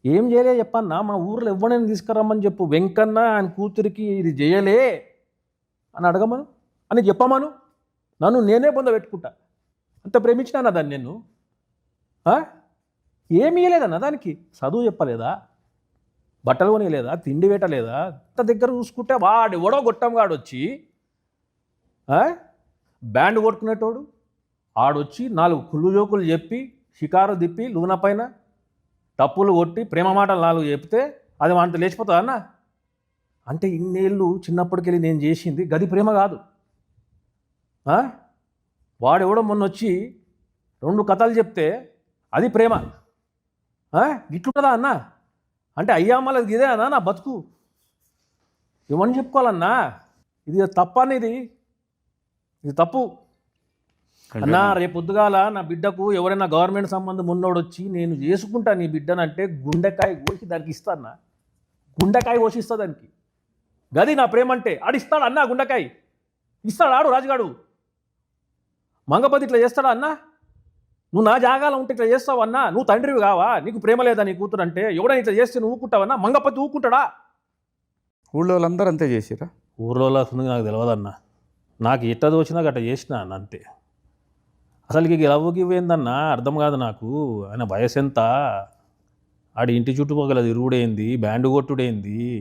ఏం చేయలే చెప్పన్నా, మా ఊర్లో ఎవరైనా తీసుకురమ్మని చెప్పు, వెంకన్న ఆయన కూతురికి ఇది చేయలే అని అడగమను అని చెప్పమను. నన్ను నేనే బొంద పెట్టుకుంటా. అంత ప్రేమించినానా దాన్ని నేను? ఏమీ ఇవ్వలేదన్నా దానికి. చదువు చెప్పలేదా, బట్టలు కొనియలేదా, తిండి పెట్టలేదా? అంత దగ్గర చూసుకుంటే వాడెవడో గొట్టంగాడు వచ్చి బ్యాండ్ కొట్టుకునేటోడు ఆడొచ్చి 4 కుళ్ళు జోకులు చెప్పి షికారు తిప్పి లూన పైన తప్పులు కొట్టి ప్రేమ మాటలు 4 చెప్తే అది వాంత లేచిపోతుందా అన్న? అంటే ఇన్నేళ్ళు చిన్నప్పటికెళ్ళి నేను చేసింది గది ప్రేమ కాదు. వాడెవడో మొన్న వచ్చి 2 కథలు చెప్తే అది ప్రేమ. గిట్లుంటుందా అన్న? అంటే అయ్యా మళ్ళీ ఇదే అన్నా నా బతుకు. ఏమని చెప్పుకోవాలన్నా? ఇది తప్ప అనేది, ఇది తప్పు అన్నా. రేపు పొద్దుగాల నా బిడ్డకు ఎవరైనా గవర్నమెంట్ సంబంధం ఉన్నోడు వచ్చి నేను చేసుకుంటా నీ బిడ్డనంటే గుండెకాయ కోసి దానికి ఇస్తానా? గుండెకాయ కోసిస్తా దానికి. గది నా ప్రేమ అంటే. ఆడిస్తాడు అన్నా గుండెకాయ ఇస్తాడు. ఆడు రాజుగాడు మంగపతి ఇట్లా చేస్తాడా అన్నా? నువ్వు నా జాగాలో ఉంటే ఇట్లా చేస్తావన్నా? నువ్వు తండ్రివి కావా? నీకు ప్రేమ లేదా నీ కూతురు అంటే? ఎవడైనా ఇట్లా చేస్తే నువ్వు ఊకుంటావన్నా? మంగపతి ఊకుంటాడా? ఊళ్ళో వాళ్ళందరూ అంతే చేసిరా? ఊర్లో నాకు తెలియదన్నా. నాకు ఎట్ట దోచినా గట్ట చేసినా అన్న అంతే. అసలుకి గెలవుకి ఇవ్వేందన్నా అర్థం కాదు నాకు. ఆయన వయసు ఎంత? ఆడి ఇంటి చుట్టుపక్కల తిరుగుడేంది, బ్యాండ్ కొట్టుడేంది?